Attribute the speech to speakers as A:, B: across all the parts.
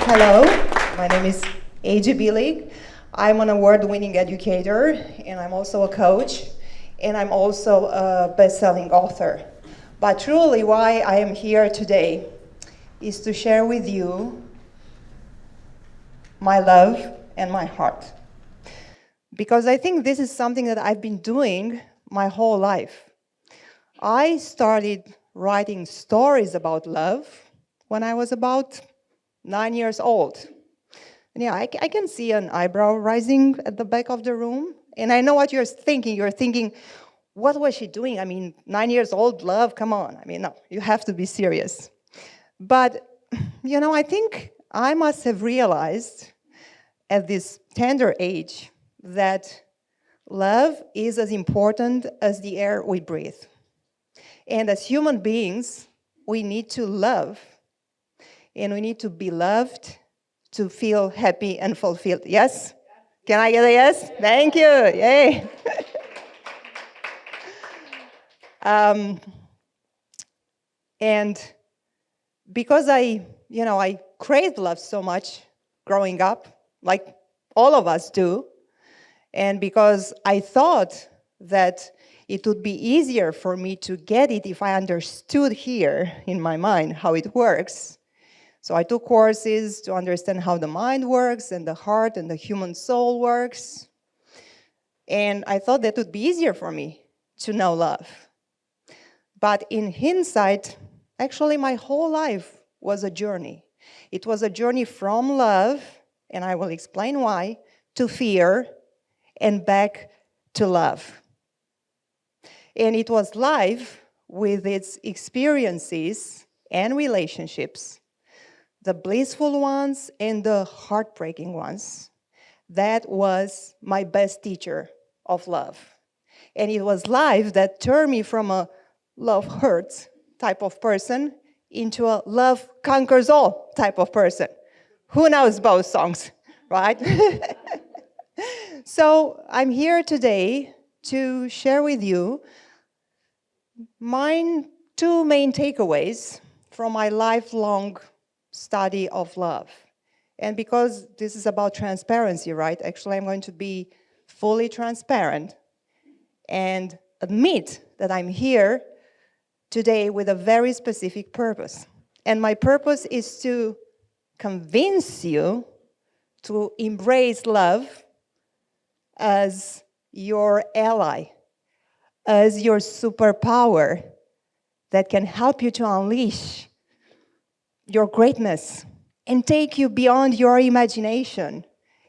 A: Hello, my name is AJ Bilig. I'm an award-winning educator, and I'm also a coach, and I'm also a best-selling author. But truly, why I am here today is to share with you my love and my heart. Because I think this is something that I've been doing my whole life. I started writing stories about love when I was about 9 years old. And yeah, I can see an eyebrow rising at the back of the room. And I know what you're thinking. You're thinking, what was she doing? I mean, 9 years old, love, come on. I mean, no, you have to be serious. But, I think I must have realized at this tender age that love is as important as the air we breathe. And as human beings, we need to love. And we need to be loved to feel happy and fulfilled. Yes? Can I get a yes? Thank you. Yay. And because I craved love so much growing up, like all of us do, and because I thought that it would be easier for me to get it if I understood here in my mind how it works. So I took courses to understand how the mind works and the heart and the human soul works. And I thought that would be easier for me to know love. But in hindsight, actually my whole life was a journey. It was a journey from love, and I will explain why, to fear, and back to love. And it was life with its experiences and relationships, the blissful ones and the heartbreaking ones. That was my best teacher of love. And it was life that turned me from a love hurts type of person into a love conquers all type of person. Who knows both songs, right? So I'm here today to share with you my two main takeaways from my lifelong study of love. And because this is about transparency, right? Actually, I'm going to be fully transparent and admit that I'm here today with a very specific purpose. And my purpose is to convince you to embrace love as your ally, as your superpower that can help you to unleash your greatness and take you beyond your imagination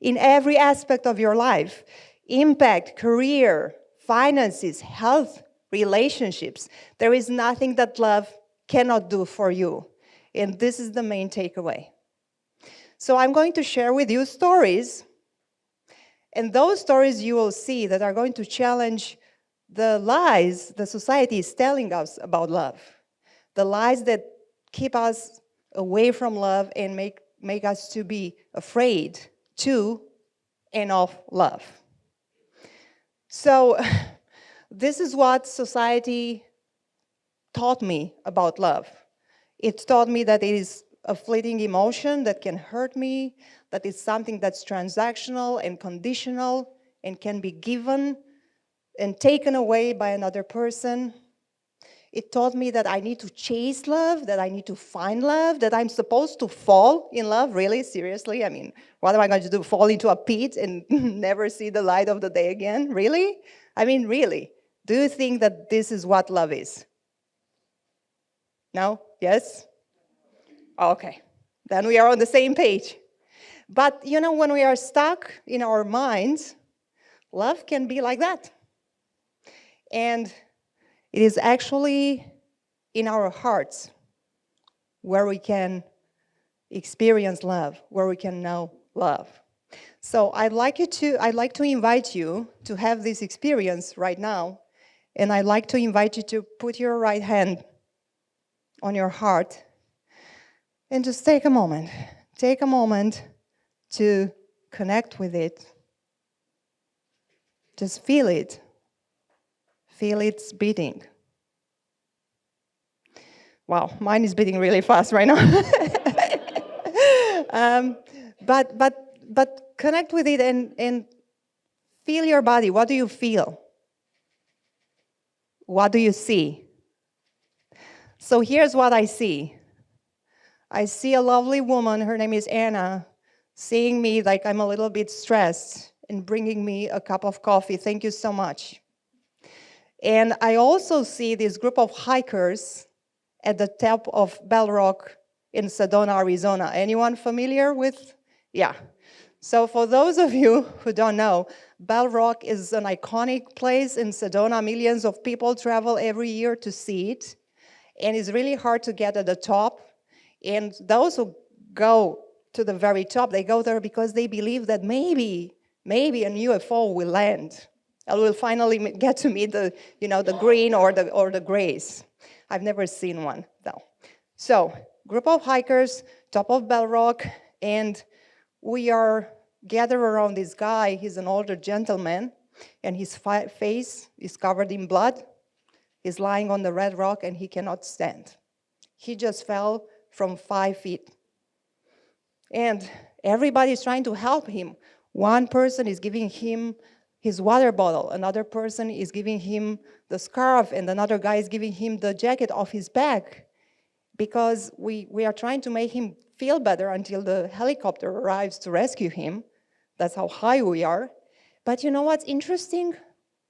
A: in every aspect of your life. Impact, career, finances, health, relationships. There is nothing that love cannot do for you. And this is the main takeaway. So I'm going to share with you stories. And those stories you will see that are going to challenge the lies the society is telling us about love. The lies that keep us away from love and make us to be afraid to and of love. So this is what society taught me about love. It taught me that it is a fleeting emotion that can hurt me, that it's something that's transactional and conditional and can be given and taken away by another person. It taught me that I need to chase love, that I need to find love, that I'm supposed to fall in love, really, seriously? I mean, what am I going to do, fall into a pit and never see the light of the day again? Really? I mean, really? Do you think that this is what love is? No? Yes? Okay. Then we are on the same page. But, when we are stuck in our minds, love can be like that. And it is actually in our hearts where we can experience love, where we can know love. So I'd like to invite you to have this experience right now, and I'd like to invite you to put your right hand on your heart and just take a moment. Take a moment to connect with it. Just feel it. Feel its beating. Wow, mine is beating really fast right now. um, but connect with it and feel your body. What do you feel? What do you see? So here's what I see. I see a lovely woman, her name is Anna, seeing me like I'm a little bit stressed and bringing me a cup of coffee. Thank you so much. And I also see this group of hikers at the top of Bell Rock in Sedona, Arizona. Anyone familiar with? Yeah. So for those of you who don't know, Bell Rock is an iconic place in Sedona. Millions of people travel every year to see it. And it's really hard to get at the top. And those who go to the very top, they go there because they believe that maybe a UFO will land. And we'll finally get to meet the green or the grays. I've never seen one, though. So, group of hikers, top of Bell Rock, and we are gathered around this guy. He's an older gentleman, and his face is covered in blood. He's lying on the red rock, and he cannot stand. He just fell from 5 feet. And everybody's trying to help him. One person is giving him his water bottle. Another person is giving him the scarf, and another guy is giving him the jacket off his back, because we are trying to make him feel better until the helicopter arrives to rescue him. That's how high we are. But you know what's interesting?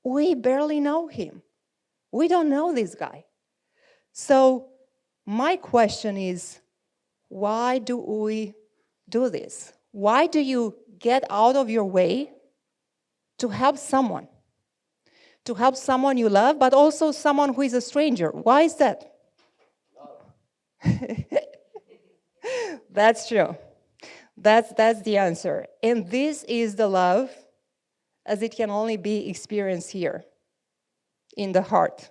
A: We barely know him. We don't know this guy. So my question is, why do we do this? Why do you get out of your way to help someone? To help someone you love, but also someone who is a stranger. Why is that? That's true. That's the answer. And this is the love as it can only be experienced here, in the heart.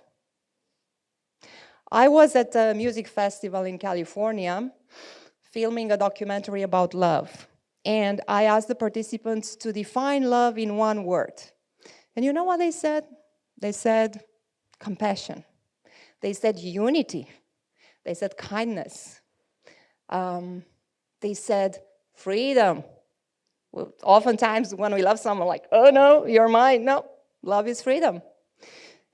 A: I was at a music festival in California filming a documentary about love. And I asked the participants to define love in one word. And you know what they said? They said compassion. They said unity. They said kindness. They said freedom. Well, oftentimes when we love someone, like, oh no, you're mine. No, love is freedom.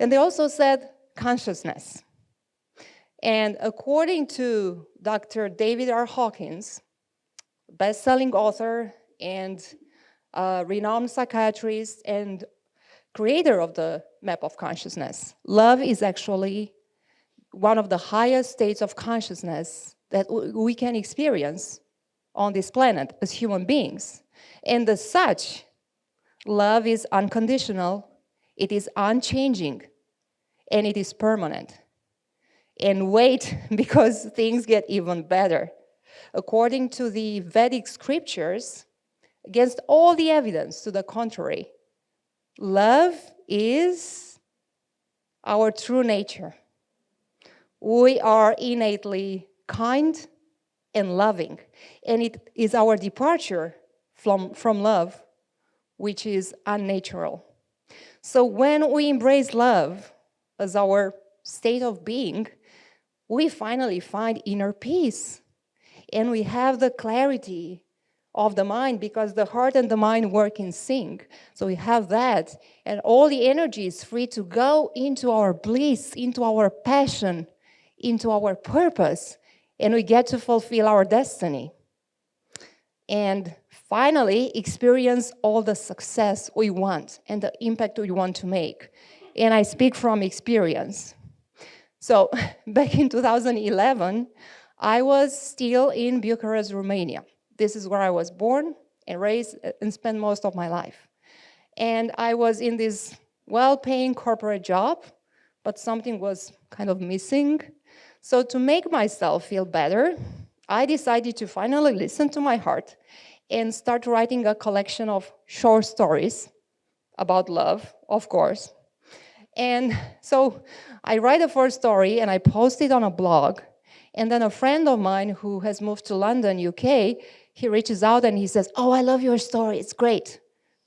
A: And they also said consciousness. And according to Dr. David R. Hawkins, best-selling author and renowned psychiatrist and creator of the map of consciousness, love is actually one of the highest states of consciousness that we can experience on this planet as human beings. And as such, love is unconditional, it is unchanging, and it is permanent. And wait, because things get even better. According to the Vedic scriptures, against all the evidence to the contrary, love is our true nature. We are innately kind and loving, and it is our departure from love, which is unnatural. So when we embrace love as our state of being, we finally find inner peace, and we have the clarity of the mind, because the heart and the mind work in sync. So we have that, and all the energy is free to go into our bliss, into our passion, into our purpose, and we get to fulfill our destiny. And finally, experience all the success we want and the impact we want to make. And I speak from experience. So back in 2011, I was still in Bucharest, Romania. This is where I was born and raised and spent most of my life. And I was in this well-paying corporate job, but something was kind of missing. So to make myself feel better, I decided to finally listen to my heart and start writing a collection of short stories about love, of course. And so I write the first story and I post it on a blog. And then a friend of mine who has moved to London, UK, he reaches out and he says, oh, I love your story, it's great.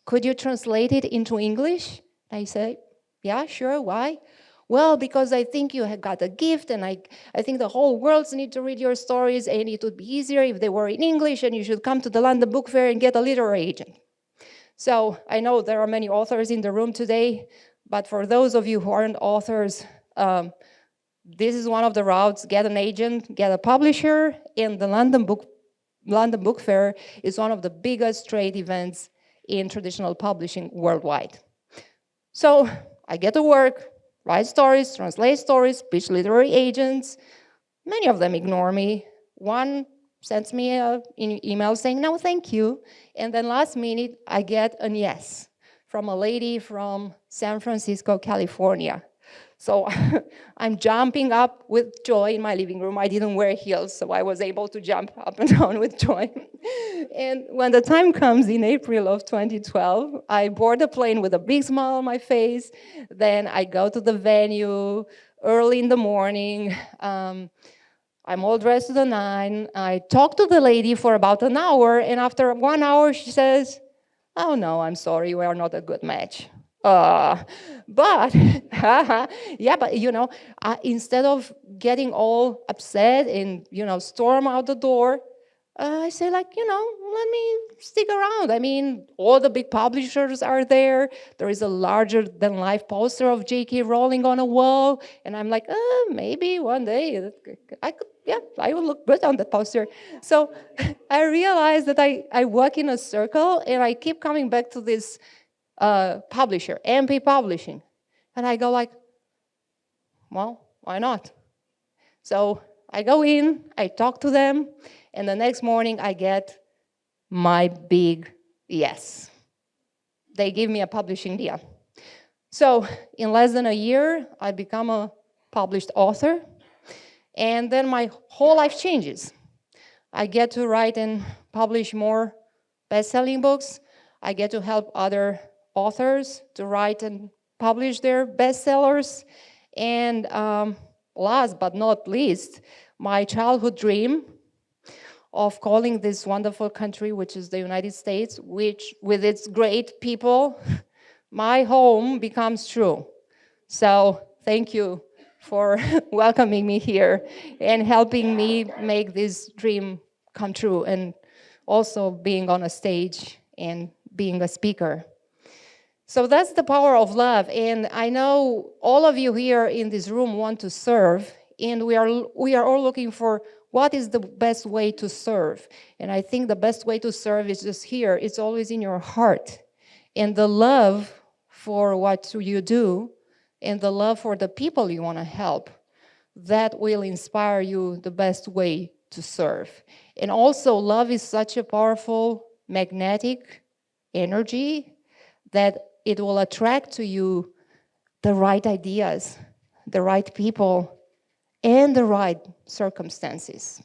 A: Could you translate it into English? I say, yeah, sure, why?
B: Well, because I think you have got a gift, and I think the whole world need to read your stories, and it would be easier if they were in English, and you should come to the London Book Fair and get a literary agent. So I know there are many authors in the room today, but for those of you who aren't authors, this is one of the routes: get an agent, get a publisher, and the London Book Fair is one of the biggest trade events in traditional publishing worldwide. So I get to work, write stories, translate stories, pitch literary agents. Many of them ignore me. One sends me an email saying, no, thank you. And then last minute, I get a yes from a lady from San Francisco, California. So I'm jumping up with joy in my living room. I didn't wear heels, so I was able to jump up and down with joy. And when the time comes in April of 2012, I board a plane with a big smile on my face. Then I go to the venue early in the morning. I'm all dressed to the nine. I talk to the lady for about an hour, and after 1 hour, she says, oh no, I'm sorry, we are not a good match. But, yeah, but instead of getting all upset and, storm out the door, I say let me stick around. I mean, all the big publishers are there. There is a larger than life poster of J.K. Rowling on a wall. And I'm like, maybe one day I will look good on the poster. So I realized that I work in a circle and I keep coming back to this publisher, MP Publishing. And I go well, why not? So I go in, I talk to them, and the next morning I get my big yes. They give me a publishing deal. So in less than a year, I become a published author, and then my whole life changes. I get to write and publish more best-selling books. I get to help other authors to write and publish their bestsellers. And last but not least, my childhood dream of calling this wonderful country, which is the United States, which with its great people, my home becomes true. So thank you for welcoming me here and helping me make this dream come true, and also being on a stage and being a speaker. So that's the power of love. And I know all of you here in this room want to serve, and we are all looking for what is the best way to serve. And I think the best way to serve is just here. It's always in your heart. And the love for what you do and the love for the people you want to help, that will inspire you the best way to serve. And also, love is such a powerful magnetic energy that it will attract to you the right ideas, the right people, and the right circumstances.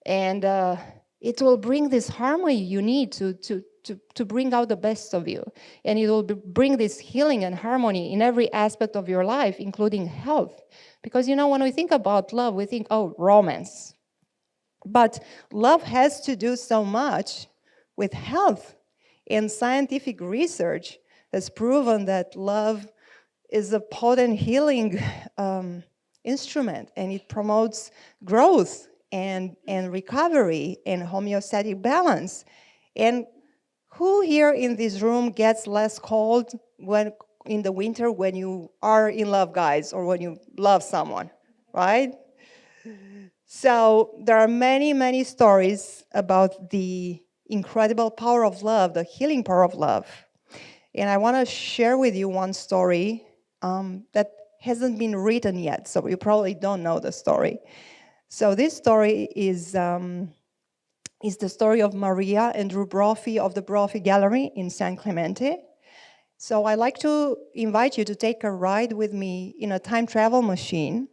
B: And it will bring this harmony you need to bring out the best of you. And it will bring this healing and harmony in every aspect of your life, including health. Because, when we think about love, we think, oh, romance. But love has to do so much with health. And scientific research has proven that love is a potent healing instrument, and it promotes growth and recovery and homeostatic balance. And who here in this room gets less cold when in the winter when you are in love, guys, or when you love someone, right? So there are many, many stories about the incredible power of love, the healing power of love. And I want to share with you one story that hasn't been written yet, so you probably don't know the story. So this story is the story of Maria and Drew Brophy of the Brophy Gallery in San Clemente. So I'd like to invite you to take a ride with me in a time travel machine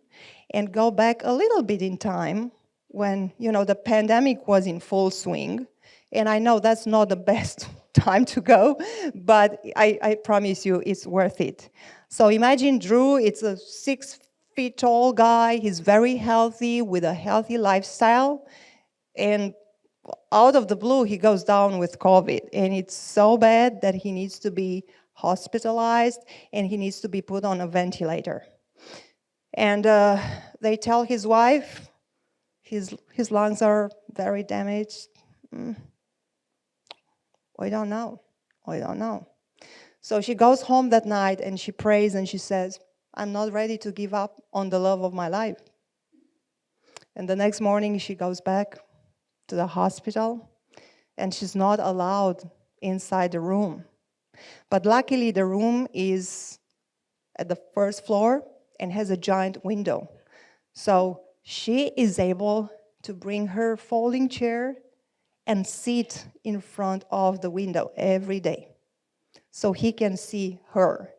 B: and go back a little bit in time when, the pandemic was in full swing. And I know that's not the best time to go, but I promise you it's worth it. So imagine Drew, it's a 6 feet tall guy. He's very healthy with a healthy lifestyle. And out of the blue, he goes down with COVID. And it's so bad that he needs to be
A: hospitalized, and he needs to be put on a ventilator. And they tell his wife, his lungs are very damaged. We don't know. We don't know. So she goes home that night and she prays and she says, I'm not ready to give up on the love of my life. And the next morning she goes back to the hospital and she's not allowed inside the room. But luckily the room is at the first floor and has a giant window. So she is able to bring her folding chair and sit in front of the window every day so he can see her.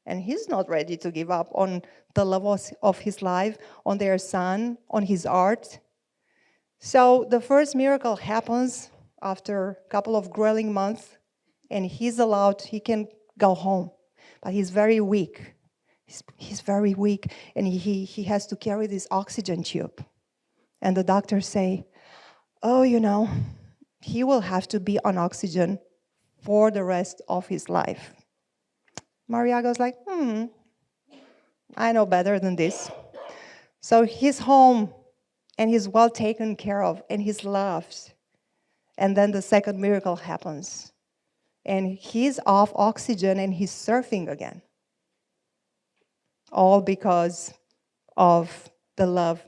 A: And he's not ready to give up on the love of his life, on their son, on his art. So the first miracle happens after a couple of grueling months, and he can go home. But he's very weak. He's very weak, and he has to carry this oxygen tube. And the doctors say, oh, he will have to be on oxygen for the rest of his life. Mariago's like, I know better than this. So he's home, and he's well taken care of, and he's loved. And then the second miracle happens. And he's off oxygen, and he's surfing again. All because of the love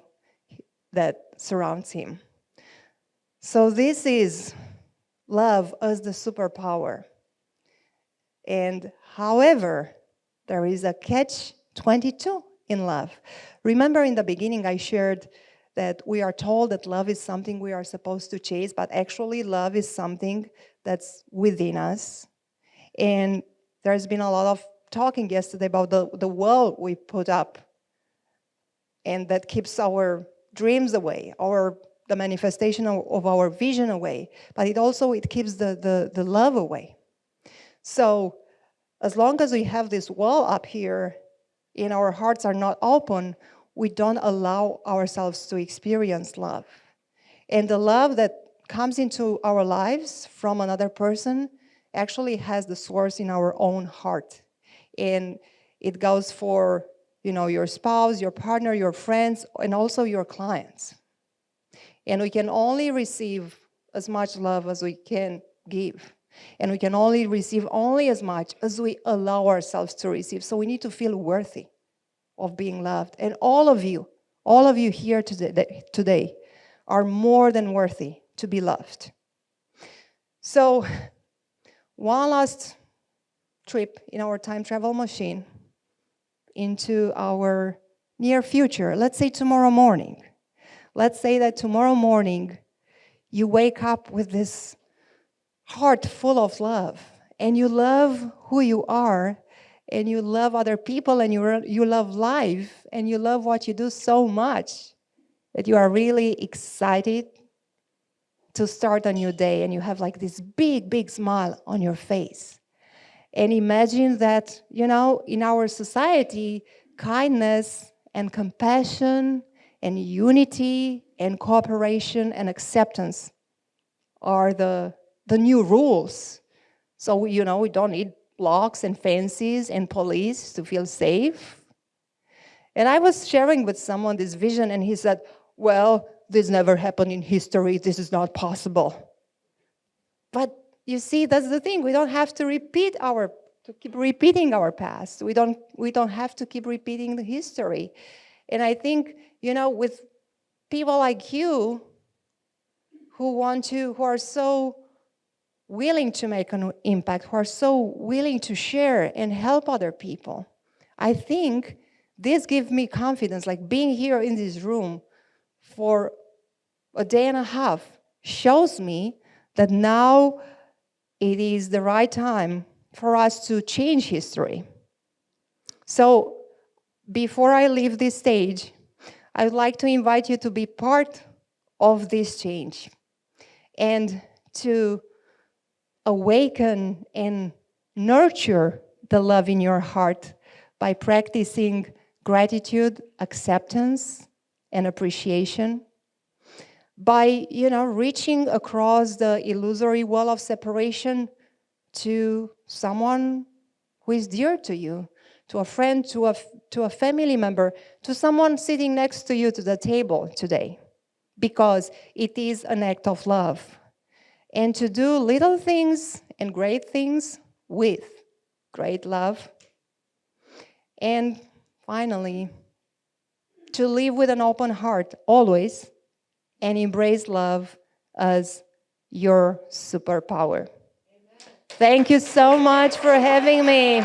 A: that surrounds him. So this is love as the superpower. And however, there is a catch-22 in love. Remember in the beginning I shared that we are told that love is something we are supposed to chase, but actually love is something that's within us. And there's been a lot of talking yesterday about the wall we put up, and that keeps our dreams away, the manifestation of our vision away, but it keeps the love away. So as long as we have this wall up here and our hearts are not open, we don't allow ourselves to experience love. And the love that comes into our lives from another person actually has the source in our own heart. And it goes for, your spouse, your partner, your friends, and also your clients. And we can only receive as much love as we can give. And we can only receive only as much as we allow ourselves to receive. So we need to feel worthy of being loved. And all of you here today are more than worthy to be loved. So one last trip in our time travel machine into our near future. Let's say tomorrow morning. Let's say that tomorrow morning you wake up with this heart full of love, and you love who you are, and you love other people, and you love life, and you love what you do so much that you are really excited to start a new day, and you have like this big, big smile on your face. And imagine that, in our society, kindness and compassion and unity and cooperation and acceptance are the new rules. So, we don't need locks and fences and police to feel safe. And I was sharing with someone this vision, and he said, well, this never happened in history. This is not possible. But you see, that's the thing. We don't have to keep repeating our past. We don't have to keep repeating the history. And I think, with people like you who are so willing to make an impact, who are so willing to share and help other people, I think this gives me confidence. Like being here in this room for a day and a half shows me that now it is the right time for us to change history. So before I leave this stage, I would like to invite you to be part of this change and to awaken and nurture the love in your heart by practicing gratitude, acceptance, and appreciation, by reaching across the illusory wall of separation to someone
B: who is dear to you, to a friend, to a family member, to someone sitting next to you to the table today, because it is an act of love. And to do little things and great things with great love. And finally, to live with an open heart always and embrace love as your superpower. Thank you so much for having me.